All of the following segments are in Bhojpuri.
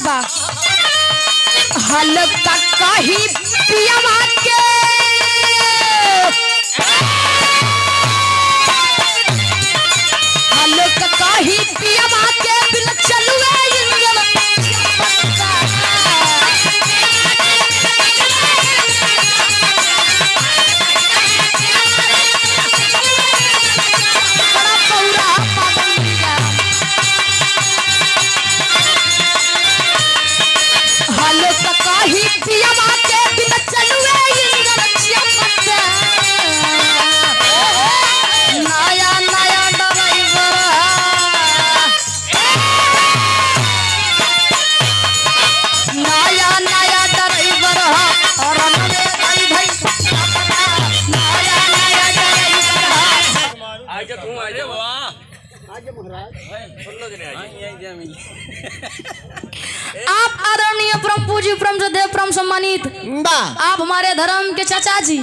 बा हल्का कहीं पियावा के हल्का कहीं पियावा के बिन चलुए इंजन बड़ा पौरा पागल गया हल्का कहीं पियावा के बिन चलुए इंजन चिपकते नया नया ड्राइवर नया नया ड्राइवर और नए भाई भाई नया नया ड्राइवर आगे तू आगे वाह आप आदरणीय परम पूज्य परम सदैव परम सम्मानित आप हमारे धर्म के चाचा जी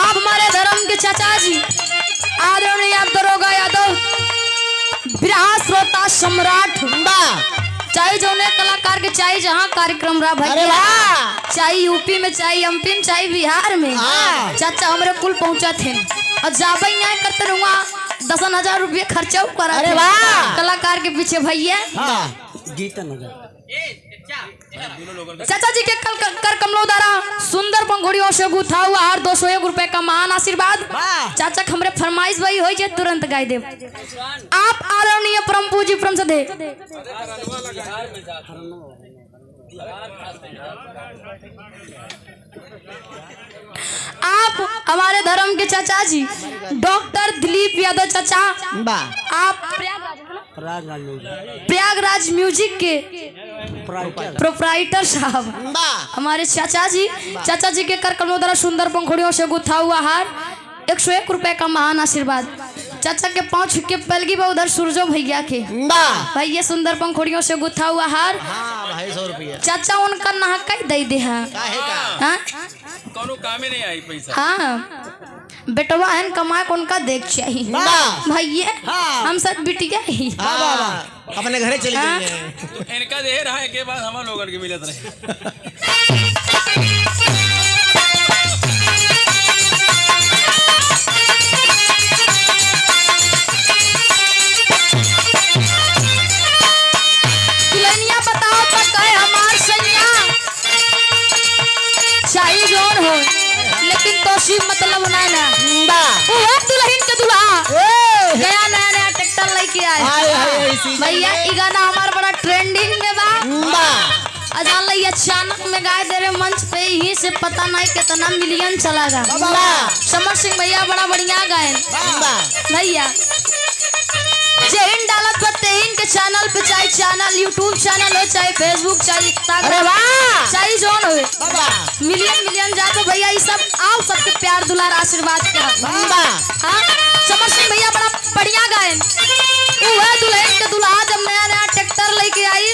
आप हमारे धर्म के चाचा जी आदरणीय दरोगा यादव विराट श्रोता सम्राट चाहे जौने कलाकार के चाहे जहाँ कार्यक्रम रहा भाई चाहे यूपी में चाहे एमपी में चाहे बिहार में चाचा हमारे कुल पहुंचा थे और जाबे यहाँ करते रहूँगा 10,000 रुपये खर्चा करा कलाकार के पीछे भैया चाचा जी के कर कमलो द्वारा सुंदर पंखुड़ियों से गुथा हुआ हर 201 रुपए का महान आशीर्वाद चाचा हमरे फरमाइश भाई हो जाए तुरंत गाय दे आप आदरणीय परम पूज्य परम सदे आप हमारे धर्म के चाचा जी डॉक्टर दिलीप यादव चाचा आप प्रयागराज म्यूजिक के प्रोप्राइटर साहब हमारे चाचा जी के कर कमलों द्वारा सुंदर पंखुड़ियों से गुथा हुआ हार 101 रुपए का महान आशीर्वाद चाचा के 5 के पलगी बा उधर सूरजो भैया के भैया सुंदर पंखुड़ियों से गुथा हुआ हार चाचा उनका नहका दे दे कोनो कामे नहीं आई पैसा हाँ बेटवा है कमा को उनका देख चाहिए भैया हम सब बिटिया ही अपने घरे चले गए तो इनका दे रहा है के बाद हम लोगन के मिलत रहे दुल्हनिया बताओ तो कहे हमार सैया चाहिए जोन हो लेकिन तोशीब मतलब नहीं ना वो दुल्हन के दुल्हा गया नया नया ट्रैक्टर लेके आए भैया ई गाना हमारा बड़ा ट्रेंडिंग में बा अजान लई अचानक में गाय दे रहे मंच पे ही से पता नहीं कितना मिलियन चला गा समर सिंह भैया बड़ा बढ़िया गायन भैया जैन डालत करते हैं इनके चैनल पे चाहे चैनल यूट्यूब चैनल हो चाहे फेसबुक चाहे इंस्टाग्राम चाहे जोन हो मिलियन जाते भैया ये सब आओ सबके प्यार दुलार आशीर्वाद के हाँ समर सिंह भैया बड़ा बढ़िया गायन वो दुल्हन के दुल्हा जब नया नया ट्रैक्टर लेके आई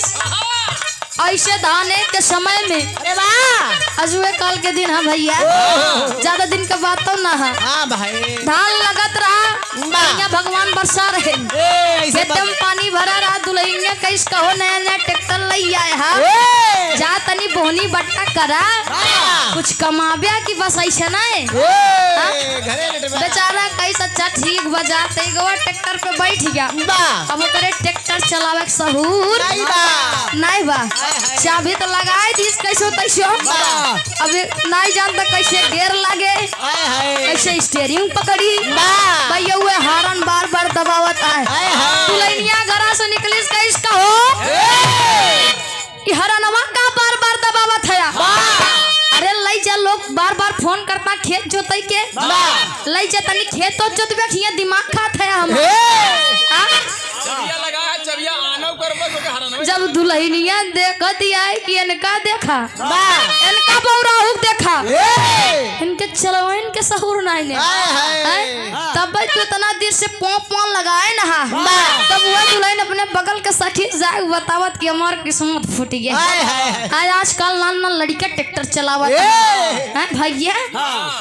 ऐसे धाने के समय में अजुए कल के दिन है भैया ज्यादा दिन का बात तो ना है धान लगत रहा भगवान बरसा रहे एकदम पानी भरा रहा दुल्हनिया कैस कहो नया नया ट्रैक्टर ले आए हा जा तनी बोहनी बट्टा करा कुछ कमाबिया की बस ऐसा नहीं बेचारा कैस अच्छा ठीक बजाते ट्रैक्टर पे बैठ गया अब करे ट्रैक्टर चलावे सहूर नहीं बा चाबी तो लगाए दिस कैसे तैसो अभी नहीं जानता कैसे गेयर लागे कैसे स्टीयरिंग पकड़ी भैया हुए हॉर्न बार बार दबावत आए दुल्हनिया घरा से निकली कैस का हो ये हॉर्नवा का बार बार दबावत है अरे लई जा लोग बार बार फोन करता खेत जोतई के लई जा तनी खेत तो जोतबे खिया दिमाग खात है हम चबिया लगा चबिया आनव करबो जो के हरन जब दुल्हनिया देखत है कि इनका देखा इनका बौरा हुक देखा इनके चलो इनके सहूर नहीं ने तब तो इतना देर से पोंप लगाए ना तब वो दुल्हन अपने बगल के सखी जाए बतावत कि हमार किस्मत फूट गया आज आजकल नान नान लड़का ट्रैक्टर चलावत है भैया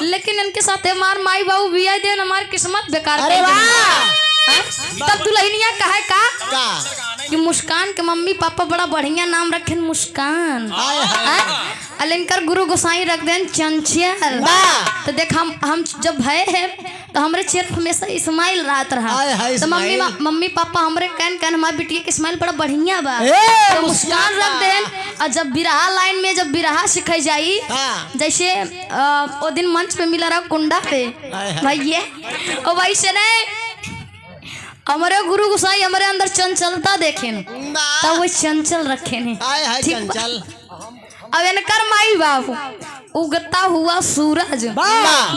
लेकिन इनके साथ हमार माई बाबू भी आए देन हमारी किस्मत बेकार कर तब दुल्हनिया कहे का का कि मुस्कान के मम्मी पापा बड़ा बढ़िया नाम रखे मुस्कान, इनकर गुरु गोसाई रख देन चंचल। तो देख हम जब भय है तो हमारे चेहरे पर हमेशा इस्माइल रात रहा। तो मम्मी पापा हमरे कहन हमारी बिटिया के इस्माइल बड़ा बढ़िया बा, तो मुस्कान रख देन। और जब बिरहा लाइन में जब बिरहा सिखाई जाई, जैसे वो दिन मंच पे मिला रहा कुंडा पे भैया, और वैसे नहीं हमारे गुरु गोसाई हमारे अंदर चंचलता देखे तब वो चंचल रखे ने। चंचल अब इनकर माई बाबू उगता हुआ सूरज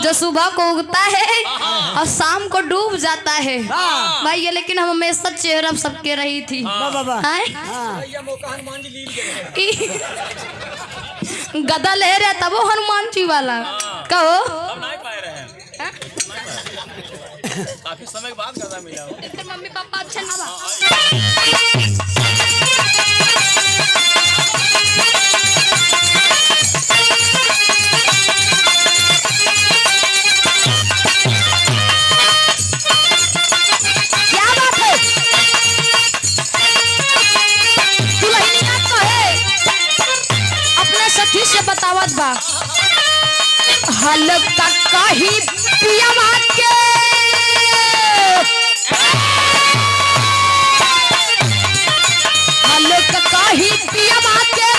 जो सुबह को उगता है और शाम को डूब जाता है भाई, लेकिन हम हमेशा चेहरा सबके रही थी। गदा ले रहे तब वो हनुमान जी वाला कहो काफी समय के बाद गदा मिला हो। मम्मी पापा अच्छा ना क्या बात है दुल्हनिया तो है अपने सखी से बतावत बा हल्का कहीं पिया के हल्का कहीं पिया के